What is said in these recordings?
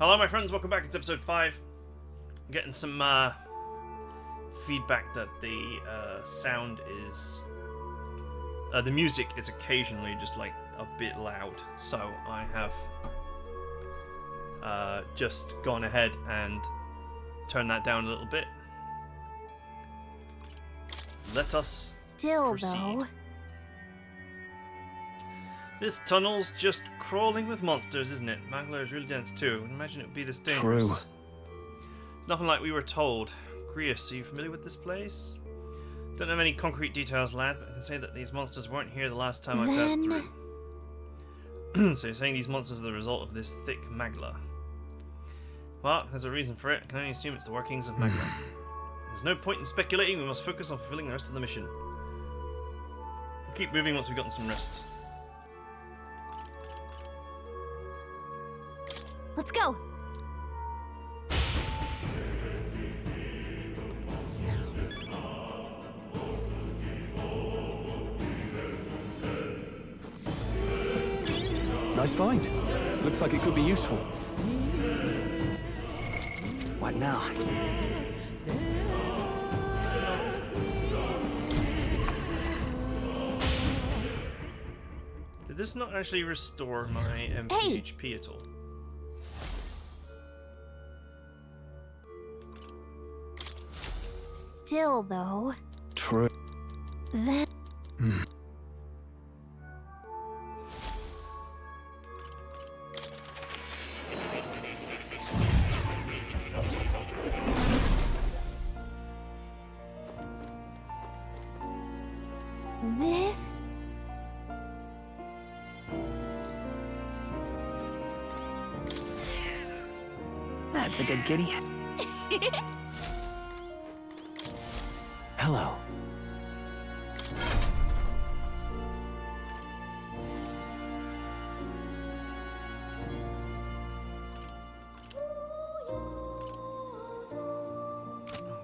Hello my friends, welcome back. It's episode 5. I'm getting some feedback that the sound is... the music is occasionally just like a bit loud, so I have just gone ahead and turned that down a little bit. Let us proceed. Though. This tunnel's just crawling with monsters, isn't it? Mangler is really dense too. I imagine it would be this dangerous. True. Nothing like we were told. Grius, are you familiar with this place? Don't have any concrete details, lad, but I can say that these monsters weren't here the last time I passed through. So you're saying these monsters are the result of this thick magla? Well, there's a reason for it. I can only assume it's the workings of magla. There's no point in speculating. We must focus on fulfilling the rest of the mission. We'll keep moving once we've gotten some rest. Let's go. Nice find. Looks like it could be useful. What now? Did this not actually restore my MP HP at all? Still, though. True. Then. This. That's a good kitty. Hello.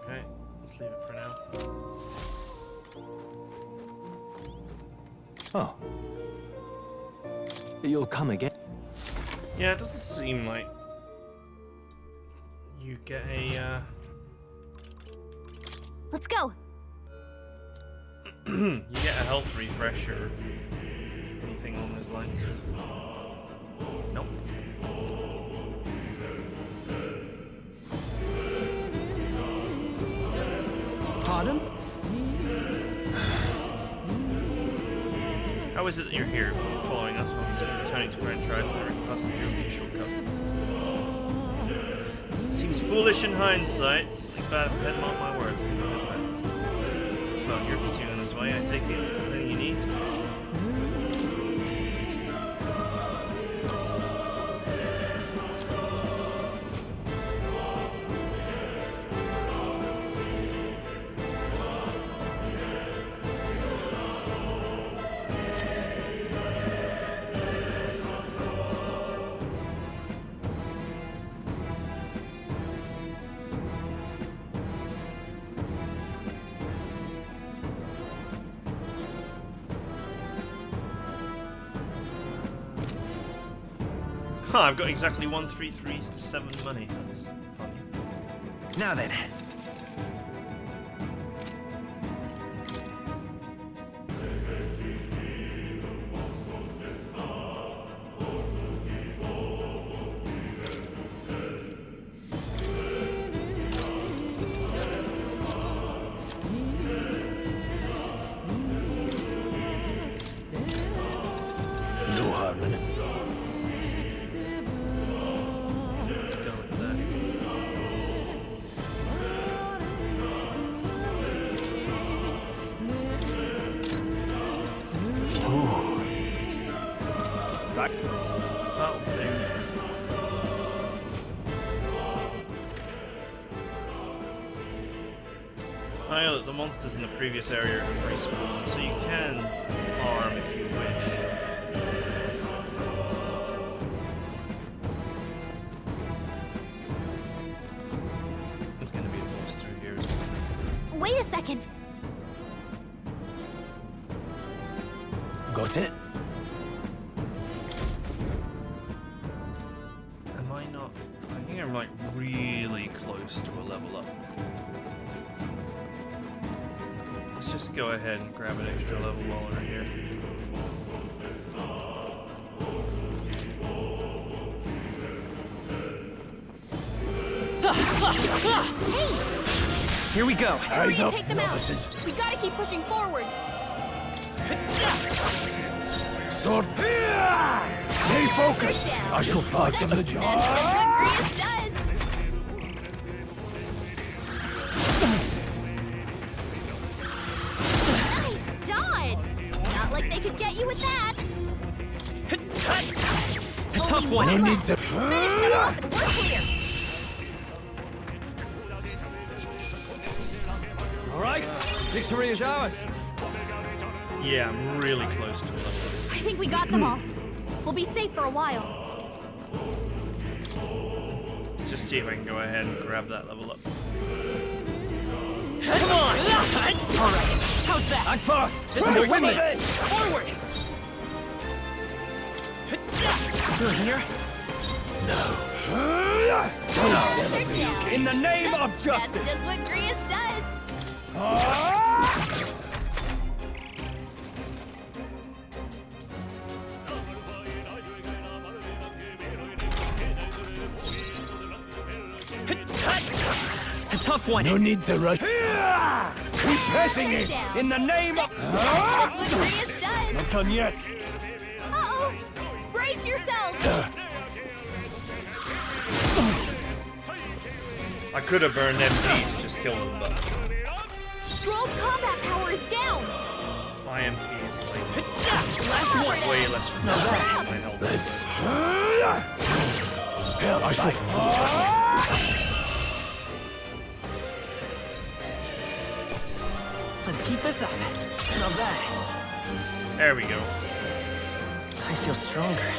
Okay, let's leave it for now. Oh. You'll come again? Yeah, it doesn't seem like you get a Let's go. you get a health refresh or anything along those lines. Nope. Pardon? How is it that you're here, following us when we said returning to Grand Tribe and past the European shortcut? Seems foolish in hindsight. Something bad ahead, mark my words. Well, you're continuing this way, I take it. If there's anything you need. Huh, I've got exactly 1337 money. That's funny. Now then. No harm in it. Let's go with that. Zack. That'll do. I know that the monsters in the previous area have respawned, so you can farm if you wish. There's going to be a boss through here. Wait a second. Got it? Am I not? I think I'm like really close to a level up. Let's just go ahead and grab an extra level while we're here. Here we go. Hurry and take them out. novices. We gotta keep pushing forward. Sword. Stay focused. Down. I shall fight to the job. That's just what Grius does. Nice dodge. Not like they could get you with that. A tough Only one. No one need left. to. Finish them off and we're clear. All right. Victory is ours. Yeah, I'm really close to a level up. I think we got them all. We'll be safe for a while. Let's just see if I can go ahead and grab that level up. Come on. All right. How's that? I'm fast. This is a win this. Forward. Through here. They're down. In the name of That's justice. just what Grius does. A tough one. No need to rush. Keep pressing They're it. down. In the name of. That's just what Grius does. Not done yet. Uh-oh! Brace yourself! I could have burned MD to just kill them, but Stroll's combat power is down! my MP is like Last one. way less than my health. Let's. Hell, I shall. Let's keep this up. Now that. There we go. I feel stronger.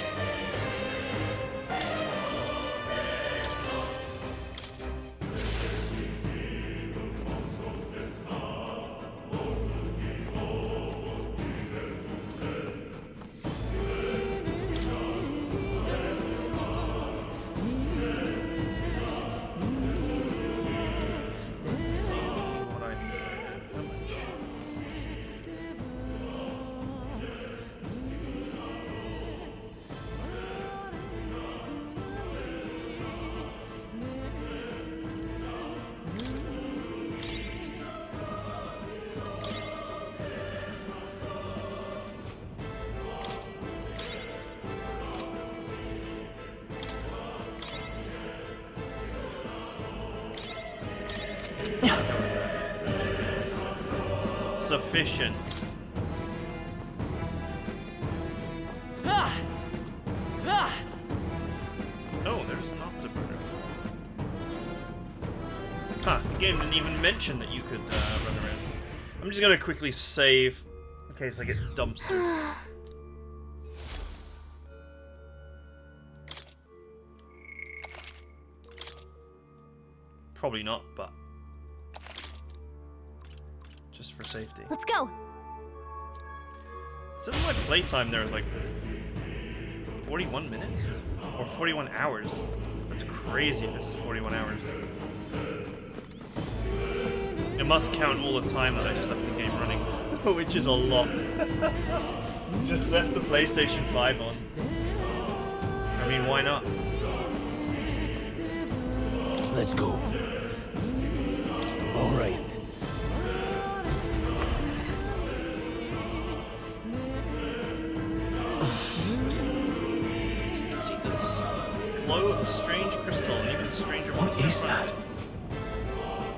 Let's see what items I have. How much? Sufficient. Oh, there's an afterburner. Huh, the game didn't even mention that you could run around. I'm just gonna quickly save in case I get dumpstered. Probably not, but just for safety. Let's go! It says my playtime there is like 41 minutes? Or 41 hours. That's crazy if this is 41 hours. It must count all the time that I just left the game running, which is a lot. Just left the PlayStation 5 on. I mean, why not? Let's go. All right. See this glow of a strange crystal and even stranger ones. What is that?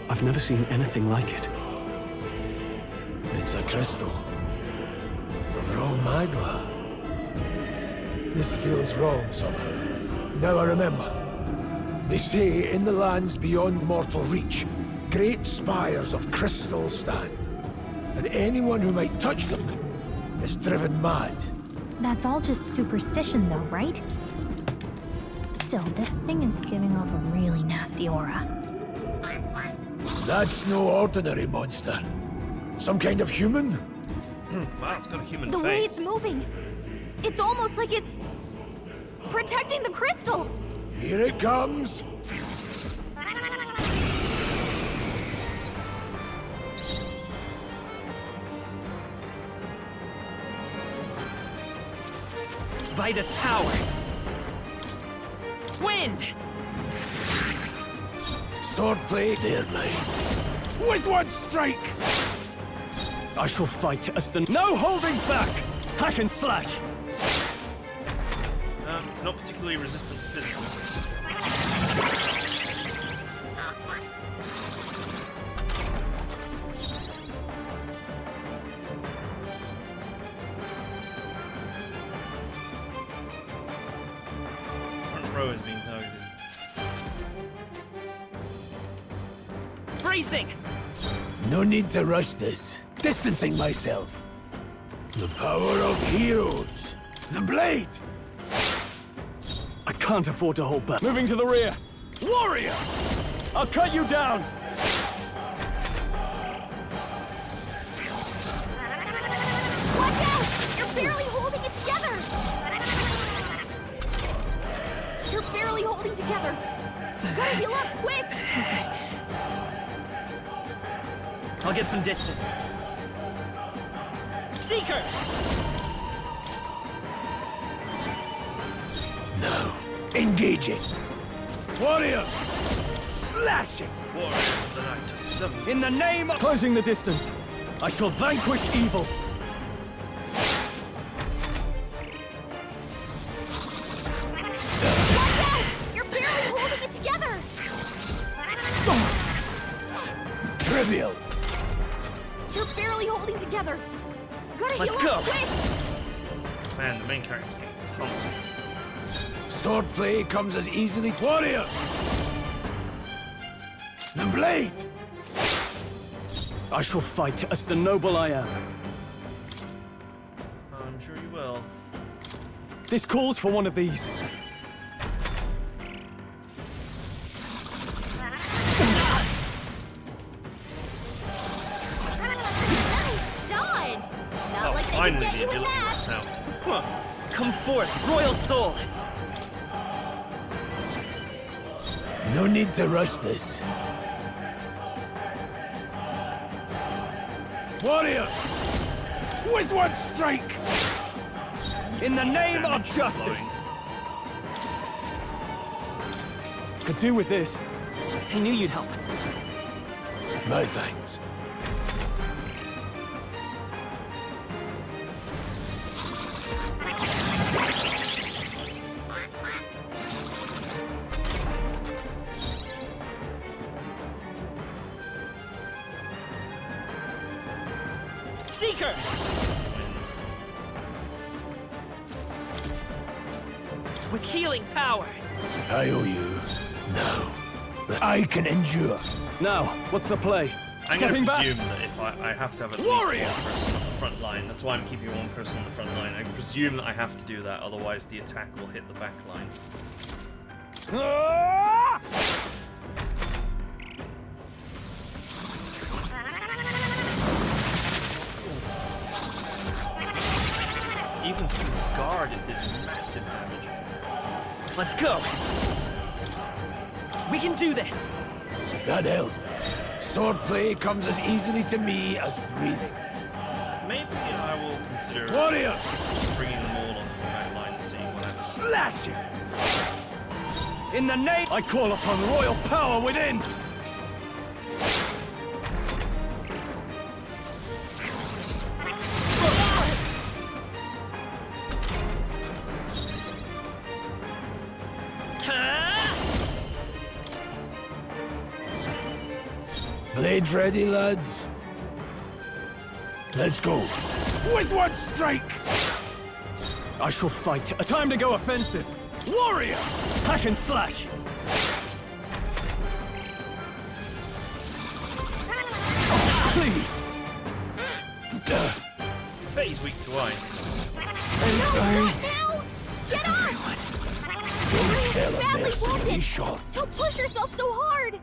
I've never seen anything like it. It's a crystal. Of wrong magma. This feels wrong somehow. Now I remember. They say in the lands beyond mortal reach, great spires of crystal stand. And anyone who might touch them is driven mad. That's all just superstition though, right? Still, this thing is giving off a really nasty aura. That's no ordinary monster. Some kind of human? Wow, it's got a human The way it's face. moving, it's almost like it's protecting the crystal. Here it comes! Vitus power. Wind! Swordplay, they're mine. With one strike! I shall fight as the no holding back! Hack and slash! It's not particularly resistant to physical. Front row is being targeted. Bracing! No need to rush this. Distancing myself. The power of heroes. The blade! I can't afford to hold back. Moving to the rear! Warrior! I'll cut you down! Watch out! You're barely holding it together! You're barely holding together! Gotta heal up, quick! I'll get some distance. Seeker! Now, engaging. Warrior! Slashing! Warriors of the night are summoned. In the name of closing the distance, I shall vanquish evil. Watch out! You're barely holding it together! Trivial! You're barely holding together! Gotta Let's heal go. up, quick! Man, the main character's getting pumped. Swordplay comes as easily. Warrior! The blade! I shall fight as the noble I am. I'm sure you will. This calls for one of these. Nice dodge! Not Oh, like they can finally get the you with agility that! works out. Huh. Come forth, Royal Soul! No need to rush this. Warrior! With one strike! In the name of Damage justice! flowing. Could do with this. I knew you'd help. My thanks. Seeker! With healing power! I owe you. Now. But I can endure. Now, what's the play? I'm Stepping going to back! presume that if I have to have at least Warrior! one person on the front line, that's why I'm keeping one person on the front line. I presume that I have to do that, otherwise the attack will hit the back line. Ah! Even through guard, it did massive damage. Let's go! We can do this! That helped. Swordplay comes as easily to me as breathing. Maybe I will consider Warrior! bringing them all onto the back line and seeing what happens. Slashing! In the name, I call upon royal power within! Blades ready, lads? Let's go. With one strike! I shall fight. A time to go offensive. Warrior! Hack and slash! Please! I bet he's weak to ice. No, not now! Get off! Don't sell a Badly mercenary wounded. shot. Don't push yourself so hard!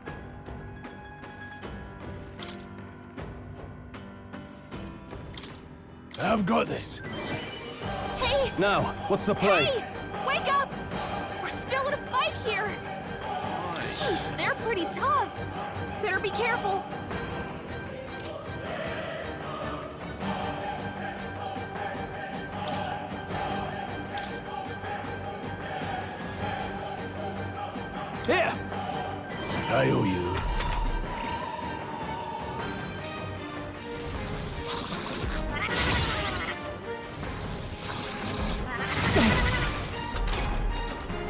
I've got this. Hey! Now, what's the play? Hey! Wake up! We're still in a fight! fight here! Why? Sheesh, they're pretty tough. Better be careful. Here! I owe you.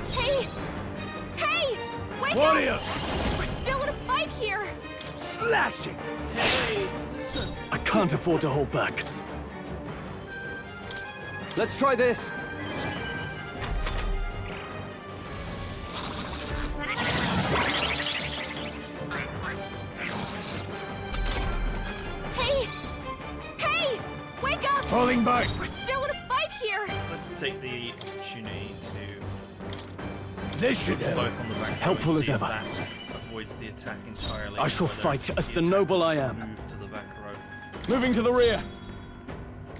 Hey! Hey! Wake Warrior! up! We're still in a fight here! Slashing! Hey, listen. I can't afford to hold back. Let's try this. Hey! Hey! Wake up! Falling back! We're still in a fight here! Let's take the opportunity to This should help. both on the back. Helpful row and as see if ever. that avoids the attack entirely. I shall whether fight as the the attack noble will I just am. Move to the back row. Moving to the rear.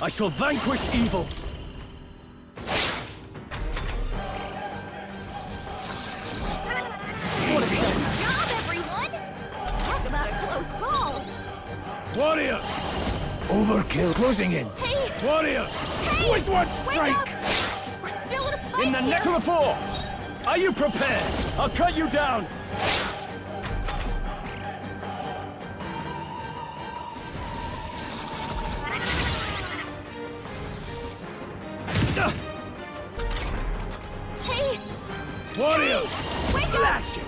I shall vanquish evil. What a job, everyone! Talk about a close call! Warrior! Overkill closing in. Hey! Warrior! Hey! With one Wake strike! up! We're still in a fight In the here! net to the fore. Are you prepared? I'll cut you down. Hey! Warrior! Wake up! Slashing!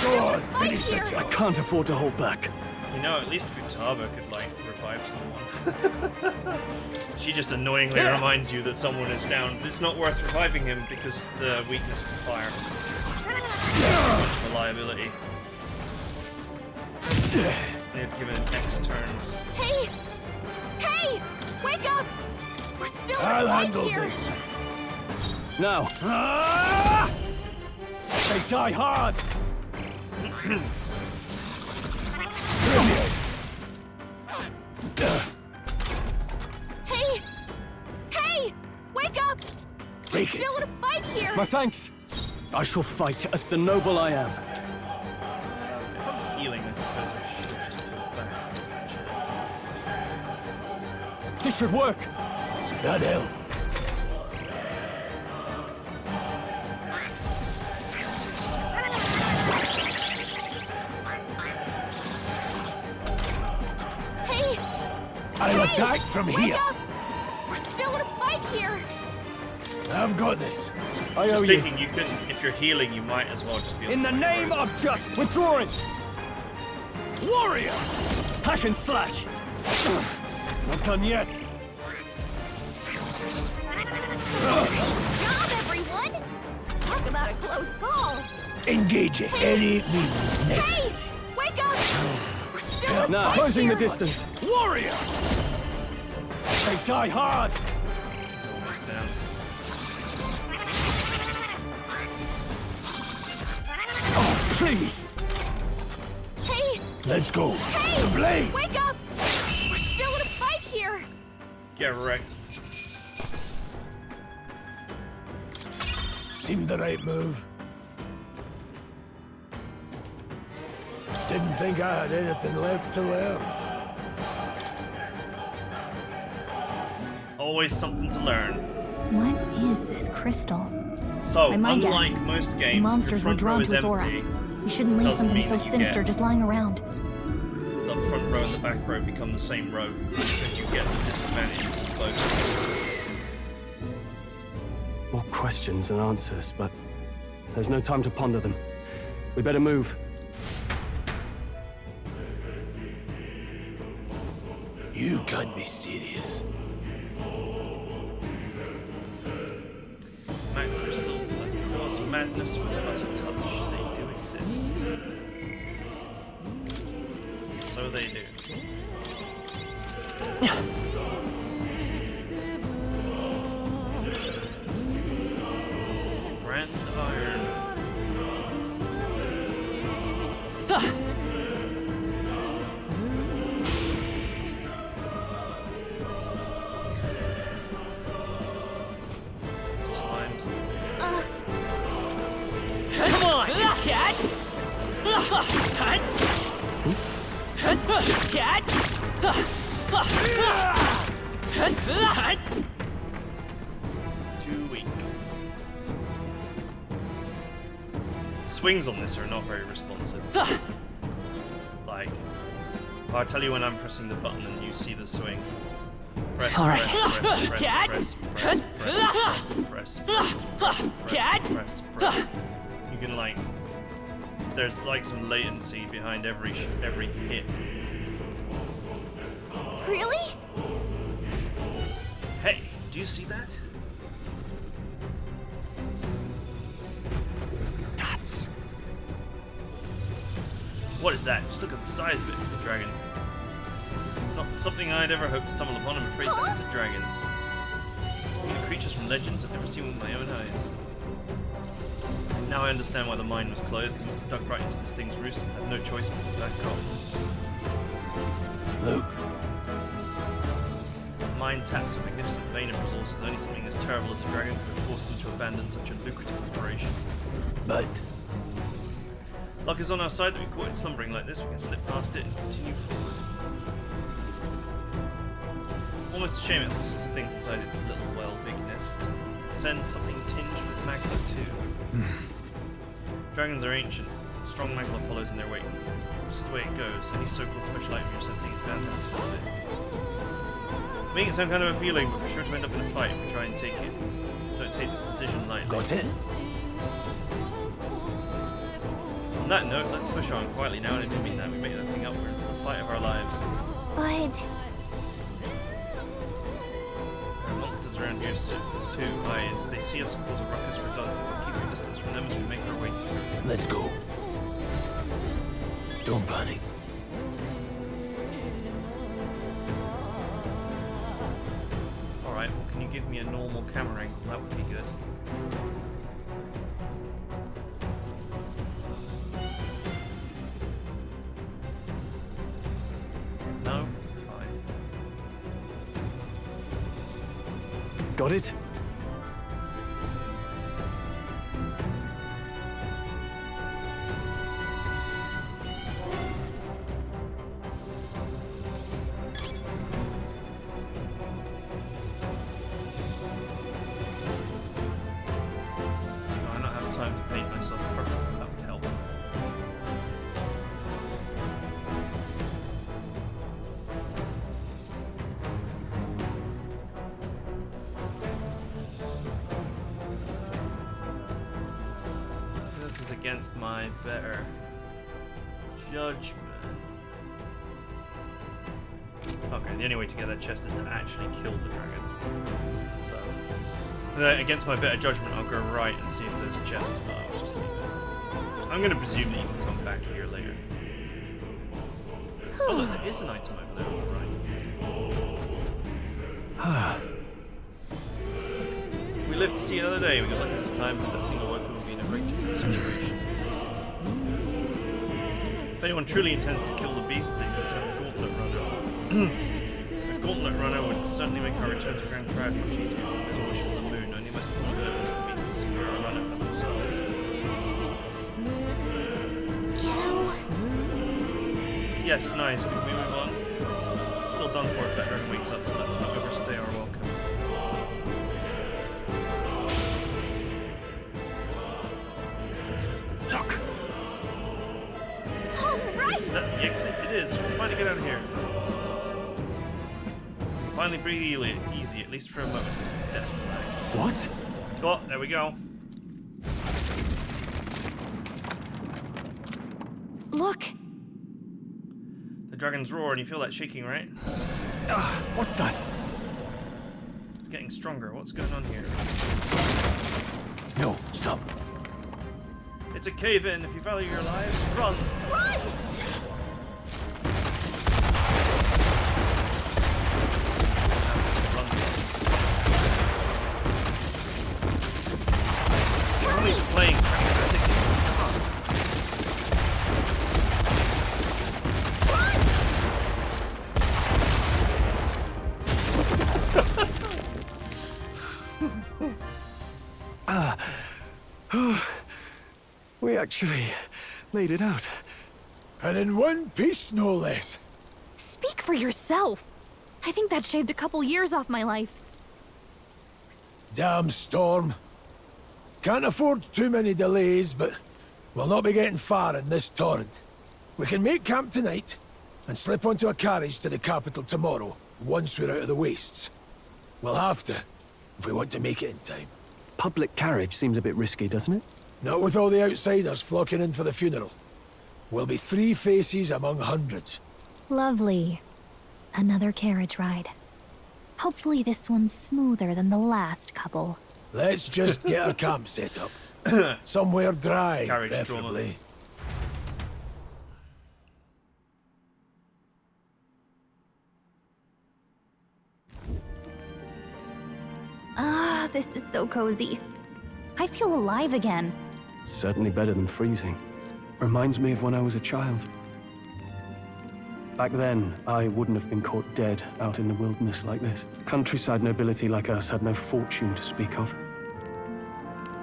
Go on, Fight finish the here. I job. can't afford to hold back. You know, at least Futaba could, like, revive someone. She just annoyingly Yeah. reminds you that someone is down. It's not worth reviving him because the weakness to fire. Reliability. They'd given him X turns. Hey! Hey! Wake up! We're still in I'll a fight handle here! this. Now. Ah! They die hard. Brilliant! Hey! Hey! Wake up! Take We're it. still in a fight here! My thanks. I shall fight as the noble I am. If I'm healing, I suppose I should just put it back. Actually. This should work. That helped. Hey! I'll Hey! attack from Wake here. up! We're still in a fight here! I've got this. I owe Just you. thinking, you could, if you're healing, you might as well just be. On In the back name row. of just withdrawing. Warrior. Hack and slash. Not done yet. Job, everyone! Talk about a close call! Engage it. Any means Hey! necessary. Wake up! We're still in a Now fight closing the here. distance. Warrior. They die hard. He's almost down. Oh, please. Hey! Let's go. Hey! The blade. Wake up! We're still in a fight here! Get wrecked. Seemed the right move. Didn't think I had anything left to learn. Always something to learn. What is this crystal? So, By my guess, unlike most The games, if your monsters were front row drawn is to its aura. empty, We shouldn't leave doesn't something mean so that you sinister get- just lying around. the front row and the back row become the same row because you get the disadvantages of both. More questions than answers, but there's no time to ponder them. We better move. You can't be serious. Mag crystals that cause madness with but a touch, they do exist. So they do. Brand iron. Some slimes. Come Too weak. Swings on this are not very responsive. Like, I'll tell you when I'm pressing the button and you see the swing. Press, All right. press. You can like, there's like some latency behind every hit. Really? Hey, do you see that? That's... What is that? Just look at the size of it. It's a dragon. Not something I'd ever hope to stumble upon. I'm afraid that it's a dragon. These are creatures from legends I've never seen with my own eyes. Now I understand why the mine was closed. They must have dug right into this thing's roost and had no choice but to back off. Luke, The mine taps a magnificent vein of resources. Only something as terrible as a dragon could have forced them to abandon such a lucrative operation. but Luck is on our side that we caught it slumbering like this. We can slip past it and continue forward. Almost a shame it's all sorts of things inside its little well big nest. It sends something tinged with magma too. Dragons are ancient. Strong magma follows in their wake. Just the way it goes. Any so-called special item you're sensing is bound to have its fault in. Make it sound kind of appealing, but we're sure to end up in a fight if we try and take it. Don't take this decision lightly. got it? On that note, let's push on quietly now, and I do mean that. We make that thing up. We're in for the fight of our lives. But There are monsters around here too. If they see us and cause a ruckus, we're done for. Keep your distance from them as we make our way through. Let's go. Don't panic. Alright, well, can you give me a normal camera angle? That would be good. No? Fine. Got it? No, I don't have time to paint myself purple. That would help. This is against my better judgment. Okay, the only way to get that chest is to actually kill the dragon. So, against my better judgment, I'll go right and see if there's chests, but I'll just leave it. I'm going to presume that you can come back here later. Oh, look, there is an item over there on the right. We live to see another day. We got lucky this time, but that thing awoke and we'll be in a very different situation. If anyone truly intends to kill the beast, they can turn a gauntlet runner. A gauntlet runner would certainly make our return to Grand Triad much easier. There's a wish for the moon, only most people on Earth means to secure a runner for themselves. you know, Yes, nice. Can we move on? Still done for if that Earth wakes up, so let's not overstay our welcome. Look! all right. Is that the exit? It is. We can finally get out of here. So finally breathe easy, at least for a moment. Death flag. What? Oh, there we go. Look, The dragon's roar, and you feel that shaking, right? What the? It's getting stronger. What's going on here? No, stop. It's a cave-in. If you value your lives, run. run! Run. Somebody's playing Crash Bandicoot. We actually made it out. And in one piece, no less. Speak for yourself. I think that shaved a couple years off my life. Damn storm. Can't afford too many delays, but we'll not be getting far in this torrent. We can make camp tonight, and slip onto a carriage to the capital tomorrow, once we're out of the wastes. We'll have to, if we want to make it in time. Public carriage seems a bit risky, doesn't it? Not with all the outsiders flocking in for the funeral. We'll be 3 faces among hundreds. Lovely. Another carriage ride. Hopefully this one's smoother than the last couple. Let's just get our camp set up. Somewhere dry, Carriage preferably. Ah, this is so cozy. I feel alive again. It's certainly better than freezing. Reminds me of when I was a child. Back then, I wouldn't have been caught dead out in the wilderness like this. Countryside nobility like us had no fortune to speak of.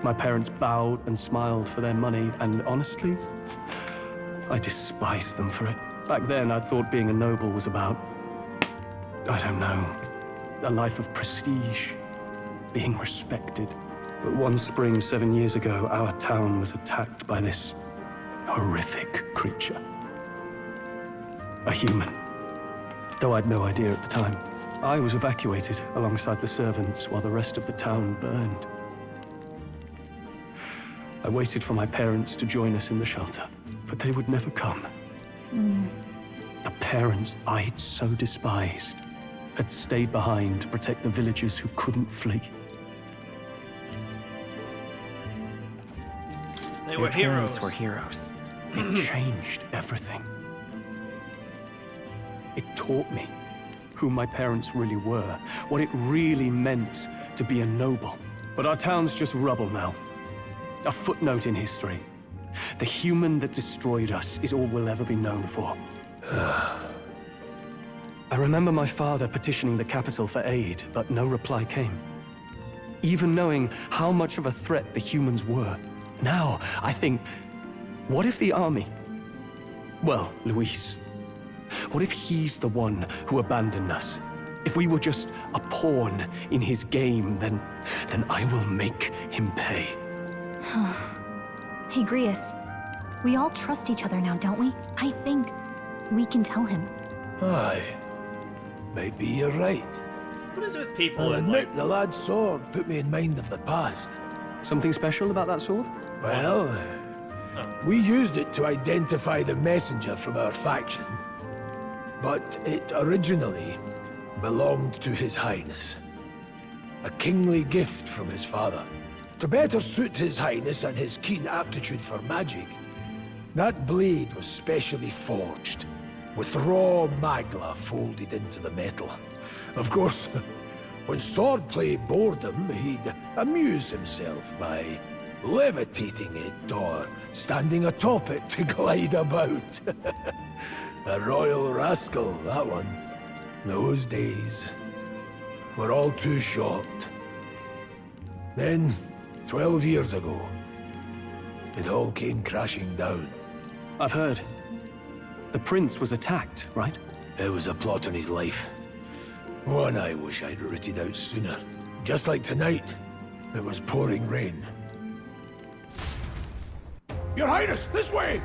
My parents bowed and smiled for their money, and honestly, I despised them for it. Back then, I thought being a noble was about, I don't know, a life of prestige, being respected. But one spring 7 years ago, our town was attacked by this horrific creature. A human. Though I'd no idea at the time. I was evacuated alongside the servants while the rest of the town burned. I waited for my parents to join us in the shelter, but they would never come. The parents I'd so despised had stayed behind to protect the villagers who couldn't flee. They were heroes. Were heroes. It changed everything. It taught me who my parents really were, what it really meant to be a noble. But our town's just rubble now. A footnote in history. The human that destroyed us is all we'll ever be known for. I remember my father petitioning the capital for aid, but no reply came. Even knowing how much of a threat the humans were. Now, I think, what if the army? Well, Luis. What if he's the one who abandoned us? If we were just a pawn in his game, then I will make him pay. Hey, Grius. We all trust each other now, don't we? I think we can tell him. Aye. Maybe you're right. What is it with people I'll and admit like... the lad's sword put me in mind of the past. Something special about that sword? Well, we used it to identify the messenger from our faction. But it originally belonged to His Highness. A kingly gift from his father. To better suit His Highness and his keen aptitude for magic, that blade was specially forged, with raw magla folded into the metal. Of course, when swordplay bored him, he'd amuse himself by levitating it or standing atop it to glide about. A royal rascal, that one. Those days were all too short. Then, 12 years ago, it all came crashing down. I've heard. The prince was attacked, right? It was a plot on his life. One I wish I'd rooted out sooner. Just like tonight, it was pouring rain. Your Highness, this way!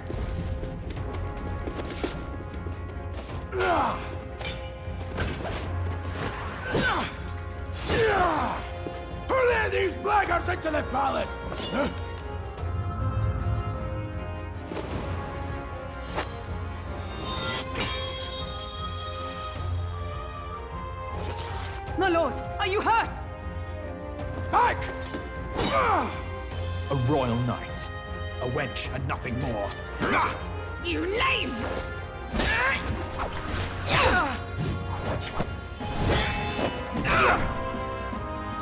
Hurl these blackguards into the palace! My lord, are you hurt? Back! A royal knight. A wench and nothing more. You knave!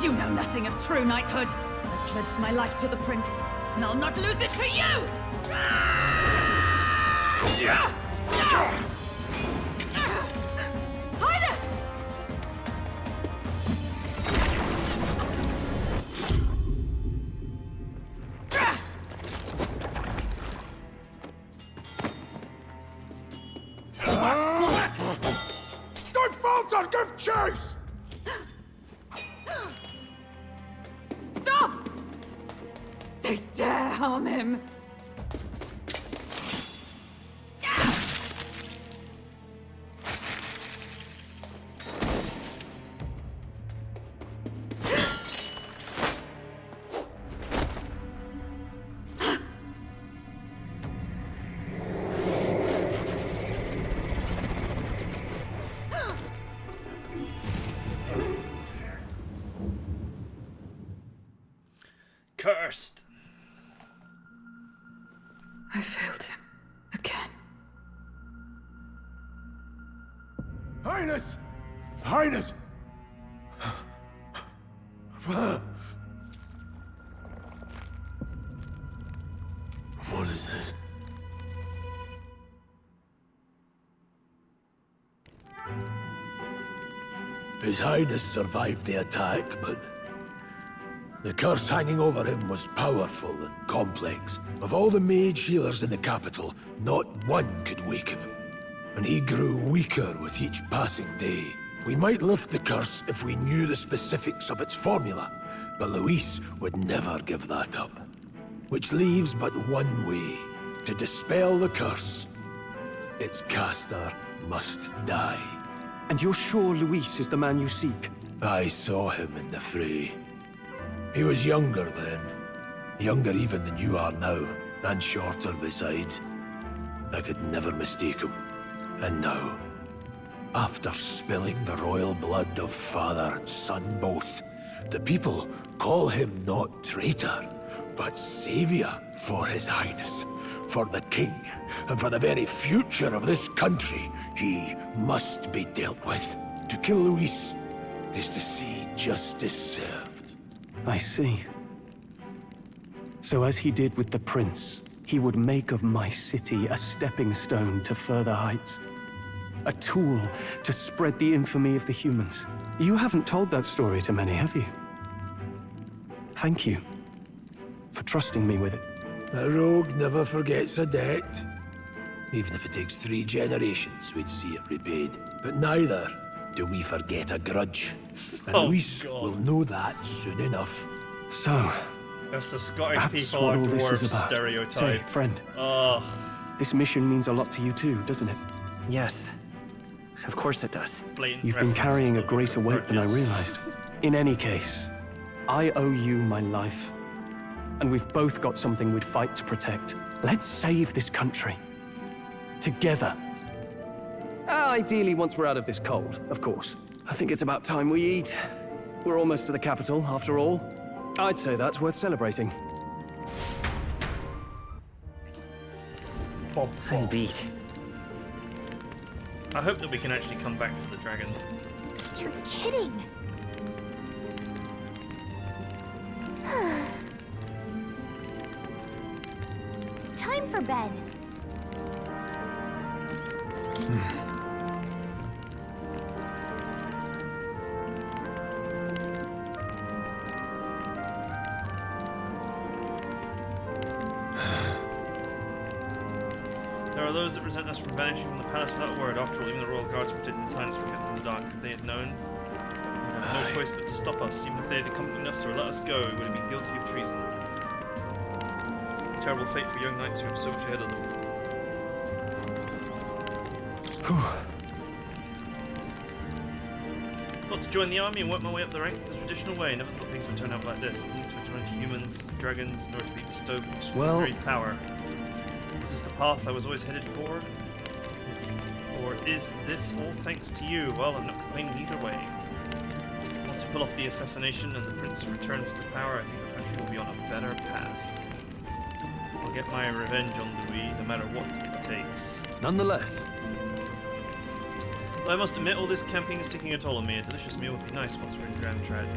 You know nothing of true knighthood. I pledged my life to the prince, and I'll not lose it to you! Highness! never give chase! Stop! They dare harm him! Cursed. I failed him. Again. Highness! Highness! What is this? His Highness survived the attack, but the curse hanging over him was powerful and complex. Of all the mage healers in the capital, not one could wake him. And he grew weaker with each passing day. We might lift the curse if we knew the specifics of its formula, but Luis would never give that up. Which leaves but one way. To dispel the curse, its caster must die. And you're sure Luis is the man you seek? I saw him in the fray. He was younger then. Younger even than you are now, and shorter besides. I could never mistake him. And now, after spilling the royal blood of father and son both, the people call him not traitor, but savior for his highness. For the king, and for the very future of this country, he must be dealt with. To kill Luis is to see justice served. I see. So as he did with the prince, he would make of my city a stepping stone to further heights. A tool to spread the infamy of the humans. You haven't told that story to many, have you? Thank you for trusting me with it. A rogue never forgets a debt. Even if it takes 3 generations, we'd see it repaid. But neither do we forget a grudge. And Oh, Luis God. will know that soon enough. So, That's the Scottish that's people what are all this dwarf is about. stereotype. Say, friend, Oh, this mission means a lot to you too, doesn't it? Yes. Of course it does. blatant You've been reference carrying to a greater weight than I purchase. realized. In any case, I owe you my life. And we've both got something we'd fight to protect. Let's save this country. Together. Ideally, once we're out of this cold, of course. I think it's about time we eat. We're almost to the capital, after all. I'd say that's worth celebrating. I'm beat. I hope that we can actually come back for the dragon. You're kidding. Time for bed. There are those that resent us for vanishing from the palace without a word. After all, even the royal guards who protected the silence were kept in the dark. If they had known, they would have no choice but to stop us. Even if they had accompanied us or let us go, we would have been guilty of treason. Terrible fate for young knights who have so much ahead of them. Thought to join the army and work my way up the ranks the traditional way. Never thought things would turn out like this. Things would turn to humans, dragons, in order to be bestowed with extraordinary power. Was this the path I was always headed for? Is this all thanks to you? Well, I'm not complaining either way. Once you pull off the assassination and the prince returns to power, I think the country will be on a better path. I'll get my revenge on Louis, no matter what it takes. Nonetheless, Though I must admit, all this camping is taking a toll on me. A delicious meal would be nice once we're in Grand Trad.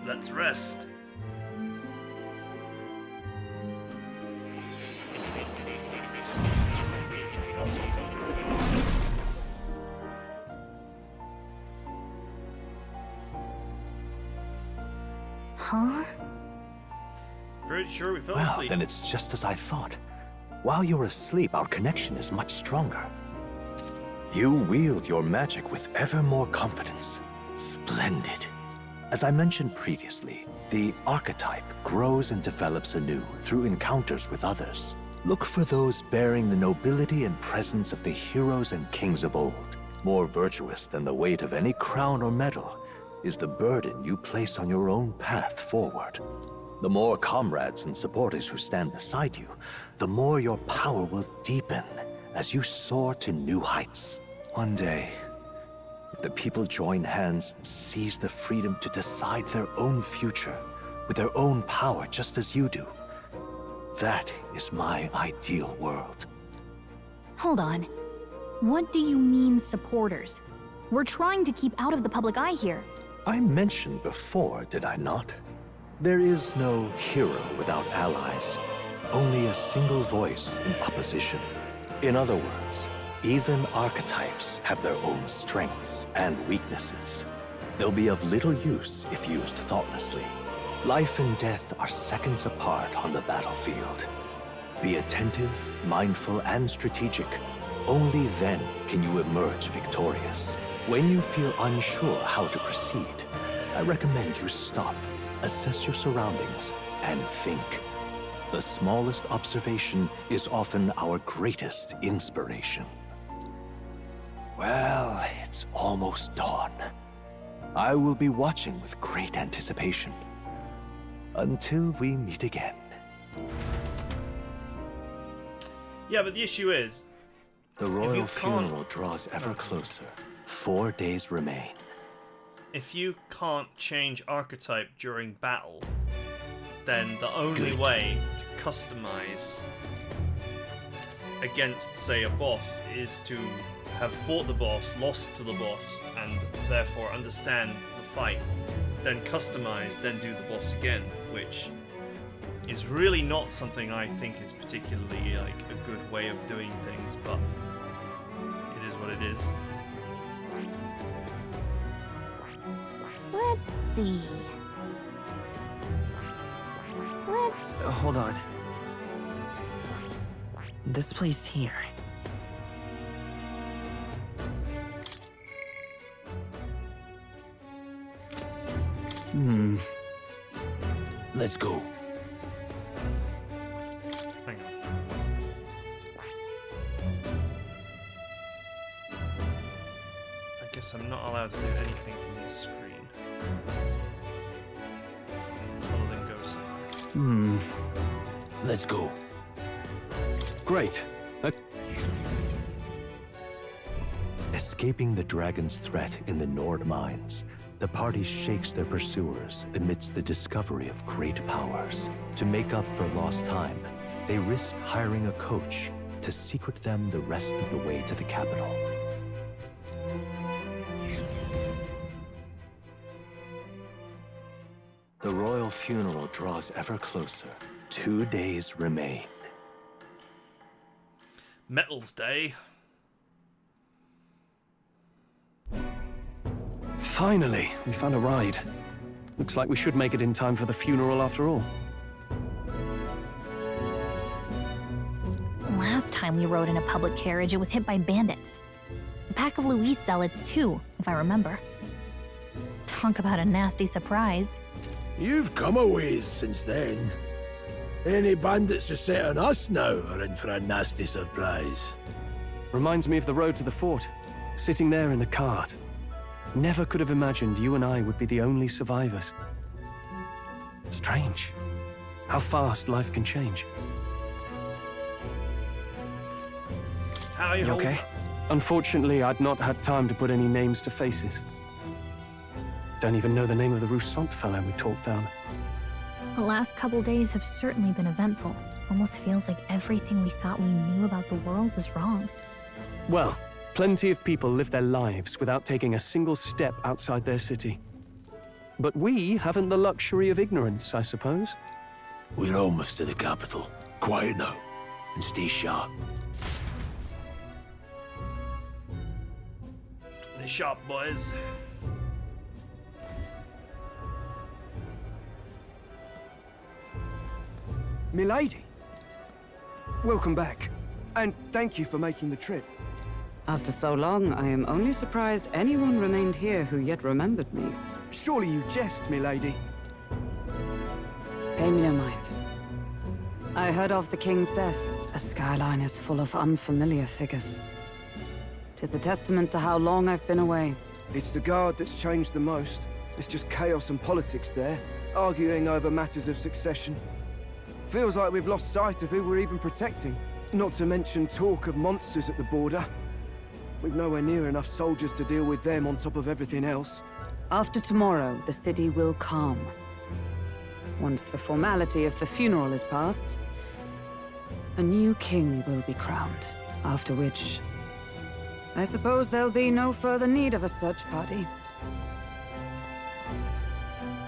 Let's rest. Huh? Pretty sure we fell Well, asleep. then it's just as I thought. While you're asleep, our connection is much stronger. You wield your magic with ever more confidence. Splendid. As I mentioned previously, the archetype grows and develops anew through encounters with others. Look for those bearing the nobility and presence of the heroes and kings of old. More virtuous than the weight of any crown or medal is the burden you place on your own path forward. The more comrades and supporters who stand beside you, the more your power will deepen as you soar to new heights. One day, if the people join hands and seize the freedom to decide their own future with their own power just as you do, that is my ideal world. Hold on. What do you mean, supporters? We're trying to keep out of the public eye here. I mentioned before, did I not? There is no hero without allies, only a single voice in opposition. In other words, even archetypes have their own strengths and weaknesses. They'll be of little use if used thoughtlessly. Life and death are seconds apart on the battlefield. Be attentive, mindful, and strategic. Only then can you emerge victorious. When you feel unsure how to proceed, I recommend you stop, assess your surroundings, and think. The smallest observation is often our greatest inspiration. Well, it's almost dawn. I will be watching with great anticipation. Until we meet again. Yeah, but the issue is, The you royal can't- funeral draws ever closer. 4 days remain. if you can't change archetype during battle, then the only Good. way to customize against, say, a boss is to have fought the boss, lost to the boss, and therefore understand the fight, then customize, then do the boss again, which is really not something I think is particularly like a good way of doing things, but it is what it is. Let's see. Let's... Hold on. This place here. Let's go. Hang on. I guess I'm not allowed to do anything from this screen. Other than go somewhere. Let's go. Great. Escaping the dragon's threat in the Nord mines, the party shakes their pursuers amidst the discovery of great powers. To make up for lost time, they risk hiring a coach to secret them the rest of the way to the capital. The royal funeral draws ever closer. 2 days remain. Metals Day. Finally, we found a ride. Looks like we should make it in time for the funeral after all. Last time we rode in a public carriage, it was hit by bandits. A pack of Louise zealots, too, if I remember. Talk about a nasty surprise. You've come a ways since then. Any bandits who set on us now are in for a nasty surprise. Reminds me of the road to the fort. Sitting there in the cart. Never could have imagined you and I would be the only survivors. Strange. How fast life can change. How are you You holding okay? up? Unfortunately, I'd not had time to put any names to faces. Don't even know the name of the Rousseau fellow we talked down. The last couple days have certainly been eventful. Almost feels like everything we thought we knew about the world was wrong. Well, plenty of people live their lives without taking a single step outside their city. But we haven't the luxury of ignorance, I suppose. We're almost to the capital. Quiet now, and stay sharp. Stay sharp, boys. Milady. Welcome back. And thank you for making the trip. After so long, I am only surprised anyone remained here who yet remembered me. Surely you jest, milady. Pay me no mind. I heard of the king's death. The skyline is full of unfamiliar figures. 'Tis a testament to how long I've been away. It's the guard that's changed the most. It's just chaos and politics there, arguing over matters of succession. Feels like we've lost sight of who we're even protecting. Not to mention talk of monsters at the border. We've nowhere near enough soldiers to deal with them on top of everything else. After tomorrow, the city will calm. Once the formality of the funeral is past, a new king will be crowned. After which, I suppose there'll be no further need of a search party.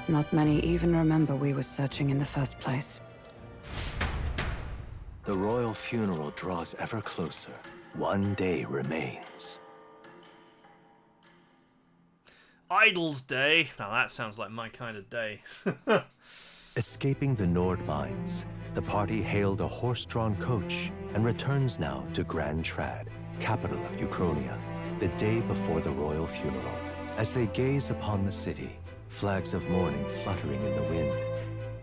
Not many even remember we were searching in the first place. The royal funeral draws ever closer. One day remains. Idol's Day. Now that sounds like my kind of day. Escaping the Nord mines, the party hailed a horse-drawn coach and returns now to Grand Trad, capital of Uchronia, the day before the royal funeral. As they gaze upon the city, flags of mourning fluttering in the wind,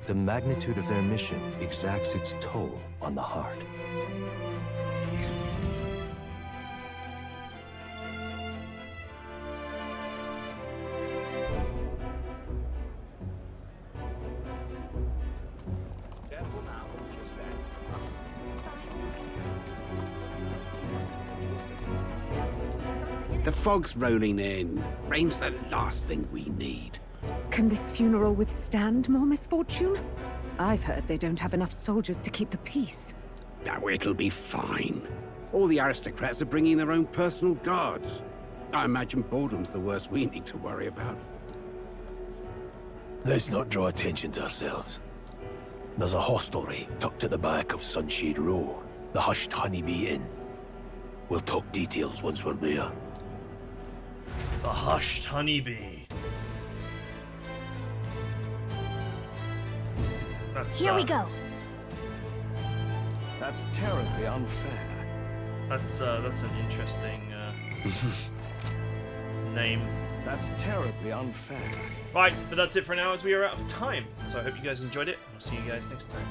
the magnitude of their mission exacts its toll on the heart. The fog's rolling in. Rain's the last thing we need. Can this funeral withstand more misfortune? I've heard they don't have enough soldiers to keep the peace. Oh, it'll be fine. All the aristocrats are bringing their own personal guards. I imagine boredom's the worst we need to worry about. Let's not draw attention to ourselves. There's a hostelry tucked at the back of Sunshade Row, the Hushed Honeybee Inn. We'll talk details once we're there. The Hushed Honeybee. Here we go. That's terribly unfair. That's an interesting name. That's terribly unfair. Right, but that's it for now as we are out of time. So I hope you guys enjoyed it, and I'll see you guys next time.